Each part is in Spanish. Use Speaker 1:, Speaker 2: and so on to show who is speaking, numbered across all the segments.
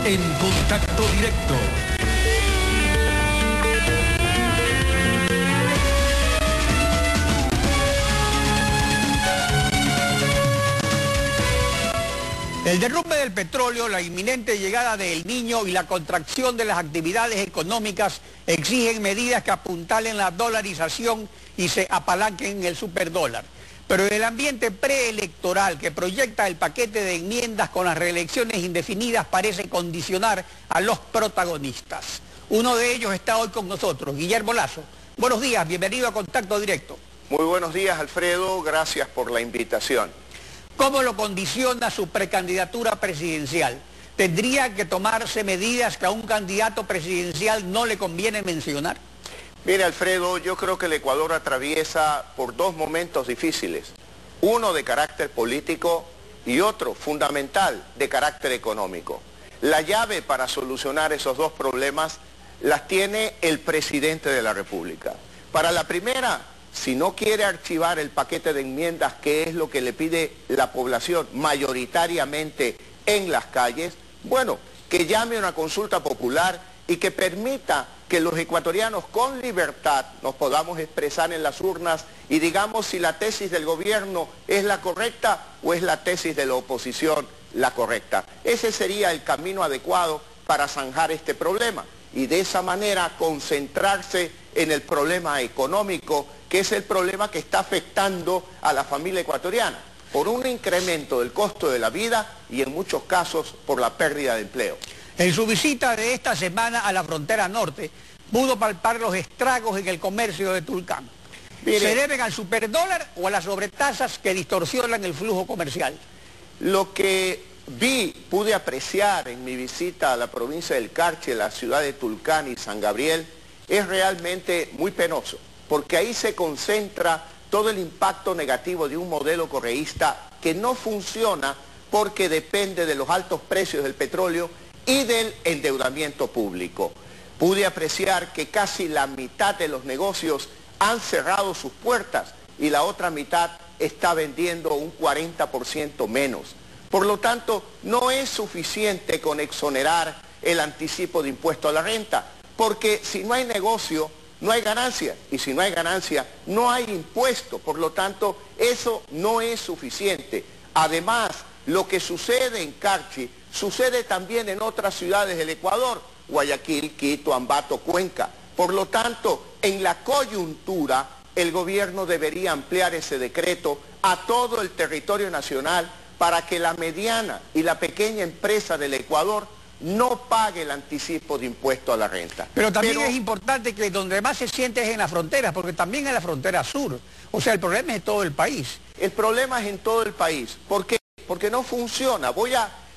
Speaker 1: En Contacto Directo.
Speaker 2: El derrumbe del petróleo, la inminente llegada del Niño y la contracción de las actividades económicas exigen medidas que apuntalen la dolarización y se apalanquen en el superdólar. Pero el ambiente preelectoral que proyecta el paquete de enmiendas con las reelecciones indefinidas parece condicionar a los protagonistas. Uno de ellos está hoy con nosotros, Guillermo Lazo. Buenos días, bienvenido a Contacto Directo.
Speaker 3: Muy buenos días, Alfredo, gracias por la invitación.
Speaker 2: ¿Cómo lo condiciona su precandidatura presidencial? ¿Tendría que tomarse medidas que a un candidato presidencial no le conviene mencionar?
Speaker 3: Mire, Alfredo, yo creo que el Ecuador atraviesa por dos momentos difíciles. Uno de carácter político y otro fundamental de carácter económico. La llave para solucionar esos dos problemas las tiene el presidente de la República. Para la primera, si no quiere archivar el paquete de enmiendas, que es lo que le pide la población mayoritariamente en las calles, bueno, que llame a una consulta popular y que permita que los ecuatorianos con libertad nos podamos expresar en las urnas y digamos si la tesis del gobierno es la correcta o es la tesis de la oposición la correcta. Ese sería el camino adecuado para zanjar este problema y de esa manera concentrarse en el problema económico, que es el problema que está afectando a la familia ecuatoriana, por un incremento del costo de la vida y en muchos casos por la pérdida de empleo.
Speaker 2: En su visita de esta semana a la frontera norte, pudo palpar los estragos en el comercio de Tulcán.
Speaker 3: Mire,
Speaker 2: ¿se deben al superdólar o a las sobretasas que distorsionan el flujo comercial?
Speaker 3: Lo que pude apreciar en mi visita a la provincia del Carchi, la ciudad de Tulcán y San Gabriel, es realmente muy penoso, porque ahí se concentra todo el impacto negativo de un modelo correísta que no funciona porque depende de los altos precios del petróleo y del endeudamiento público. Pude apreciar que casi la mitad de los negocios han cerrado sus puertas y la otra mitad está vendiendo un 40% menos. Por lo tanto, no es suficiente con exonerar el anticipo de impuesto a la renta, porque si no hay negocio, no hay ganancia, y si no hay ganancia, no hay impuesto. Por lo tanto, eso no es suficiente. Además, lo que sucede en Carchi sucede también en otras ciudades del Ecuador, Guayaquil, Quito, Ambato, Cuenca. Por lo tanto, en la coyuntura, el gobierno debería ampliar ese decreto a todo el territorio nacional para que la mediana y la pequeña empresa del Ecuador no pague el anticipo de impuesto a la renta.
Speaker 2: Pero también es importante que donde más se siente es en las fronteras, porque también en la frontera sur. O sea, el problema es en todo el país.
Speaker 3: El problema es en todo el país. ¿Por qué? Porque no funciona.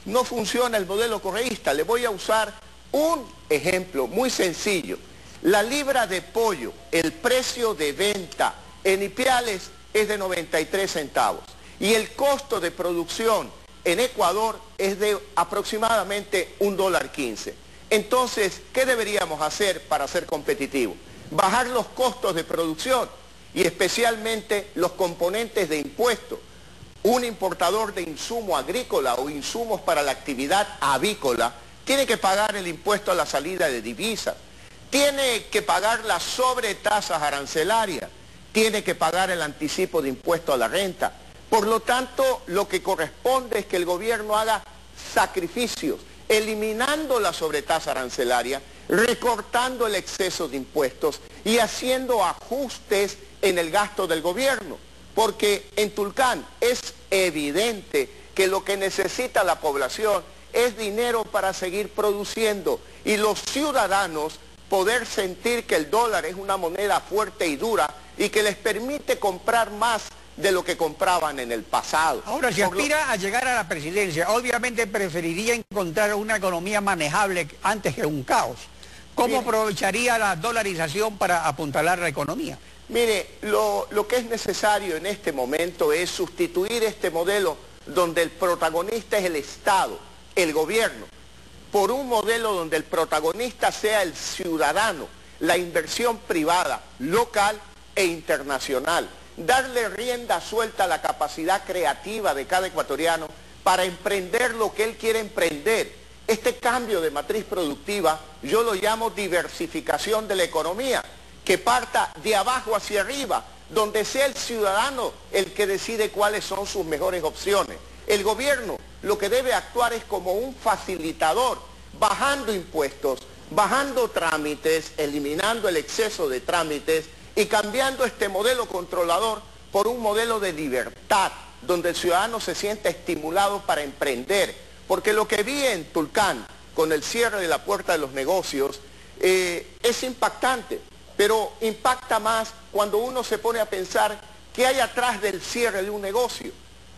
Speaker 3: No funciona el modelo correísta. Le voy a usar un ejemplo muy sencillo. La libra de pollo, el precio de venta en Ipiales es de 93 centavos. Y el costo de producción en Ecuador es de aproximadamente $1.15. Entonces, ¿qué deberíamos hacer para ser competitivos? Bajar los costos de producción y especialmente los componentes de impuestos. Un importador de insumo agrícola o insumos para la actividad avícola tiene que pagar el impuesto a la salida de divisas, tiene que pagar las sobretasas arancelarias, tiene que pagar el anticipo de impuesto a la renta. Por lo tanto, lo que corresponde es que el gobierno haga sacrificios, eliminando la sobretasa arancelaria, recortando el exceso de impuestos y haciendo ajustes en el gasto del gobierno. Porque en Tulcán es evidente que lo que necesita la población es dinero para seguir produciendo y los ciudadanos poder sentir que el dólar es una moneda fuerte y dura y que les permite comprar más de lo que compraban en el pasado.
Speaker 2: Ahora, si aspira a llegar a la presidencia, obviamente preferiría encontrar una economía manejable antes que un caos. ¿Cómo aprovecharía la dolarización para apuntalar la economía?
Speaker 3: Mire, lo que es necesario en este momento es sustituir este modelo donde el protagonista es el Estado, el gobierno, por un modelo donde el protagonista sea el ciudadano, la inversión privada, local e internacional. Darle rienda suelta a la capacidad creativa de cada ecuatoriano para emprender lo que él quiere emprender Este cambio de matriz productiva yo lo llamo diversificación de la economía, que parta de abajo hacia arriba, donde sea el ciudadano el que decide cuáles son sus mejores opciones. El gobierno lo que debe actuar es como un facilitador, bajando impuestos, bajando trámites, eliminando el exceso de trámites y cambiando este modelo controlador por un modelo de libertad, donde el ciudadano se sienta estimulado para emprender. Porque lo que vi en Tulcán, con el cierre de la puerta de los negocios, es impactante, pero impacta más cuando uno se pone a pensar qué hay atrás del cierre de un negocio.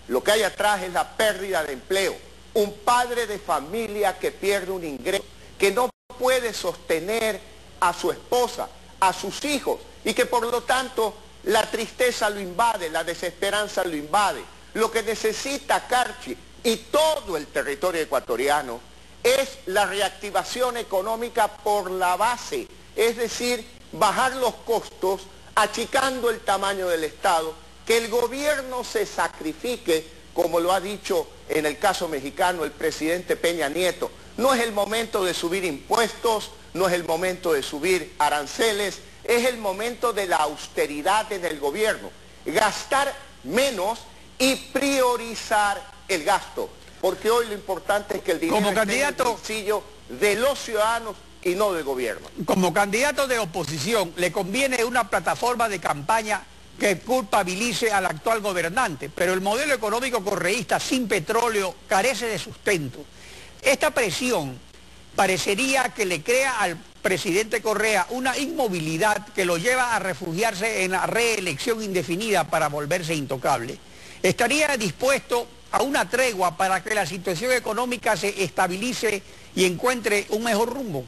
Speaker 3: Lo que hay atrás es la pérdida de empleo. Un padre de familia que pierde un ingreso, que no puede sostener a su esposa, a sus hijos, y que por lo tanto la tristeza lo invade, la desesperanza lo invade. Lo que necesita Carchi y todo el territorio ecuatoriano es la reactivación económica por la base, es decir, bajar los costos, achicando el tamaño del Estado, que el gobierno se sacrifique, como lo ha dicho en el caso mexicano el presidente Peña Nieto. No es el momento de subir impuestos, no es el momento de subir aranceles, es el momento de la austeridad en el gobierno, gastar menos y priorizar el gasto, porque hoy lo importante es que el dinero esté en el bolsillo de los ciudadanos y no del gobierno.
Speaker 2: Como candidato de oposición, le conviene una plataforma de campaña que culpabilice al actual gobernante, pero el modelo económico correísta sin petróleo carece de sustento. Esta presión parecería que le crea al presidente Correa una inmovilidad que lo lleva a refugiarse en la reelección indefinida para volverse intocable. ¿Estaría dispuesto a una tregua para que la situación económica se estabilice y encuentre un mejor rumbo?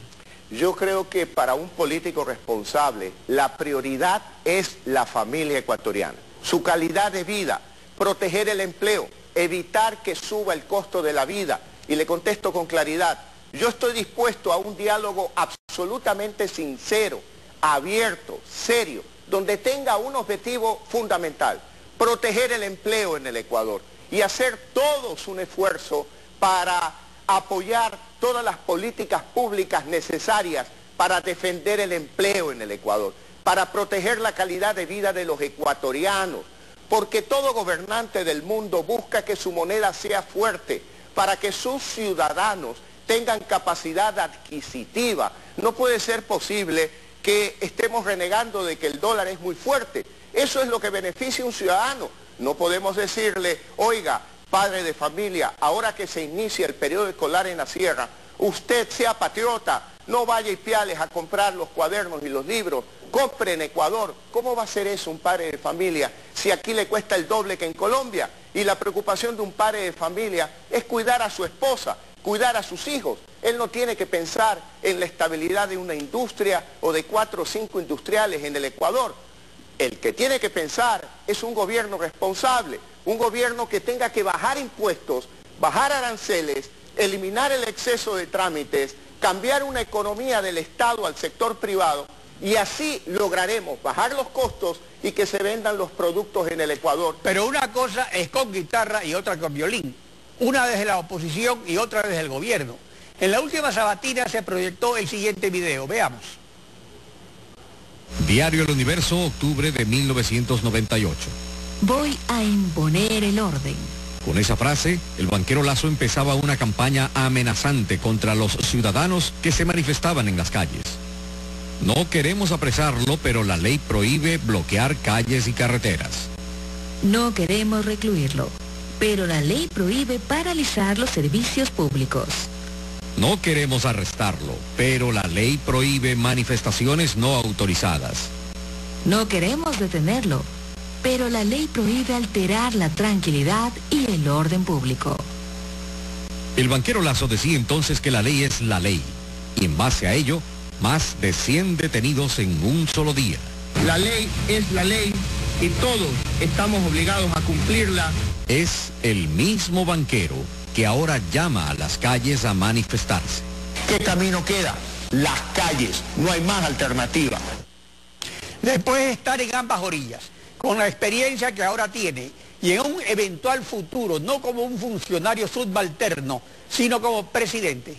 Speaker 3: Yo creo que para un político responsable la prioridad es la familia ecuatoriana, su calidad de vida, proteger el empleo, evitar que suba el costo de la vida. Y le contesto con claridad, yo estoy dispuesto a un diálogo absolutamente sincero, abierto, serio, donde tenga un objetivo fundamental, proteger el empleo en el Ecuador y hacer todos un esfuerzo para apoyar todas las políticas públicas necesarias para defender el empleo en el Ecuador, para proteger la calidad de vida de los ecuatorianos, porque todo gobernante del mundo busca que su moneda sea fuerte, para que sus ciudadanos tengan capacidad adquisitiva. No puede ser posible que estemos renegando de que el dólar es muy fuerte. Eso es lo que beneficia a un ciudadano. No podemos decirle, oiga, padre de familia, ahora que se inicia el periodo escolar en la sierra, usted sea patriota, no vaya a Ipiales a comprar los cuadernos y los libros, compre en Ecuador. ¿Cómo va a ser eso un padre de familia si aquí le cuesta el doble que en Colombia? Y la preocupación de un padre de familia es cuidar a su esposa, cuidar a sus hijos. Él no tiene que pensar en la estabilidad de una industria o de 4 o 5 industriales en el Ecuador. El que tiene que pensar es un gobierno responsable, un gobierno que tenga que bajar impuestos, bajar aranceles, eliminar el exceso de trámites, cambiar una economía del Estado al sector privado, y así lograremos bajar los costos y que se vendan los productos en el Ecuador.
Speaker 2: Pero una cosa es con guitarra y otra con violín. Una desde la oposición y otra desde el gobierno. En la última sabatina se proyectó el siguiente video. Veamos.
Speaker 1: Diario El Universo, octubre de 1998.
Speaker 4: Voy a imponer el orden.
Speaker 1: Con esa frase, el banquero Lasso empezaba una campaña amenazante contra los ciudadanos que se manifestaban en las calles. No queremos apresarlo, pero la ley prohíbe bloquear calles y carreteras.
Speaker 4: No queremos recluirlo, pero la ley prohíbe paralizar los servicios públicos.
Speaker 1: No queremos arrestarlo, pero la ley prohíbe manifestaciones no autorizadas.
Speaker 4: No queremos detenerlo, pero la ley prohíbe alterar la tranquilidad y el orden público.
Speaker 1: El banquero Lasso decía entonces que la ley es la ley, y en base a ello, más de 100 detenidos en un solo día.
Speaker 5: La ley es la ley y todos estamos obligados a cumplirla.
Speaker 1: Es el mismo banquero que ahora llama a las calles a manifestarse.
Speaker 3: ¿Qué camino queda? Las calles, no hay más alternativa.
Speaker 2: Después de estar en ambas orillas, con la experiencia que ahora tiene, y en un eventual futuro, no como un funcionario subalterno, sino como presidente,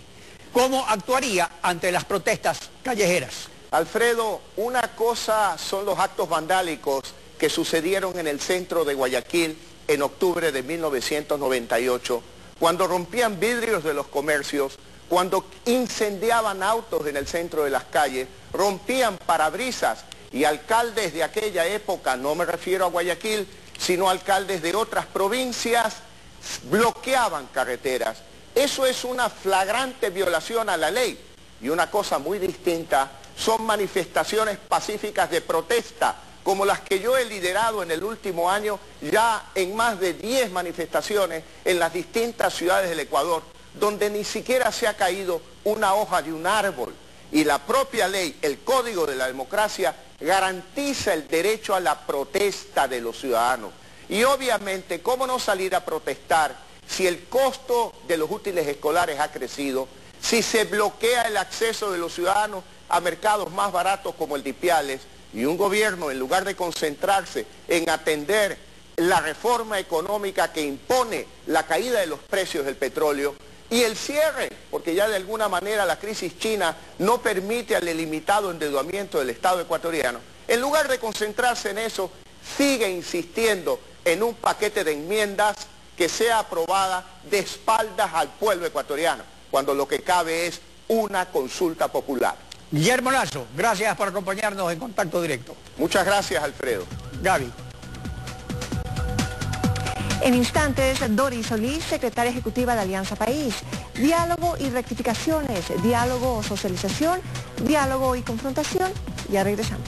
Speaker 2: ¿Cómo actuaría ante las protestas callejeras?
Speaker 3: Alfredo, una cosa son los actos vandálicos que sucedieron en el centro de Guayaquil en octubre de 1998, cuando rompían vidrios de los comercios, cuando incendiaban autos en el centro de las calles, rompían parabrisas y alcaldes de aquella época, no me refiero a Guayaquil, sino alcaldes de otras provincias, bloqueaban carreteras. Eso es una flagrante violación a la ley. Y una cosa muy distinta son manifestaciones pacíficas de protesta, como las que yo he liderado en el último año, ya en más de 10 manifestaciones en las distintas ciudades del Ecuador, donde ni siquiera se ha caído una hoja de un árbol. Y la propia ley, el Código de la Democracia, garantiza el derecho a la protesta de los ciudadanos. Y obviamente, ¿cómo no salir a protestar si el costo de los útiles escolares ha crecido, si se bloquea el acceso de los ciudadanos a mercados más baratos como el de Ipiales, y un gobierno, en lugar de concentrarse en atender la reforma económica que impone la caída de los precios del petróleo y el cierre, porque ya de alguna manera la crisis china no permite al ilimitado endeudamiento del Estado ecuatoriano, en lugar de concentrarse en eso, sigue insistiendo en un paquete de enmiendas que sea aprobada de espaldas al pueblo ecuatoriano, cuando lo que cabe es una consulta popular.
Speaker 2: Guillermo Lasso, gracias por acompañarnos en Contacto Directo.
Speaker 3: Muchas gracias, Alfredo.
Speaker 2: Gaby.
Speaker 6: En instantes, Doris Solís, secretaria ejecutiva de Alianza País. Diálogo y rectificaciones, diálogo o socialización, diálogo y confrontación. Ya regresamos.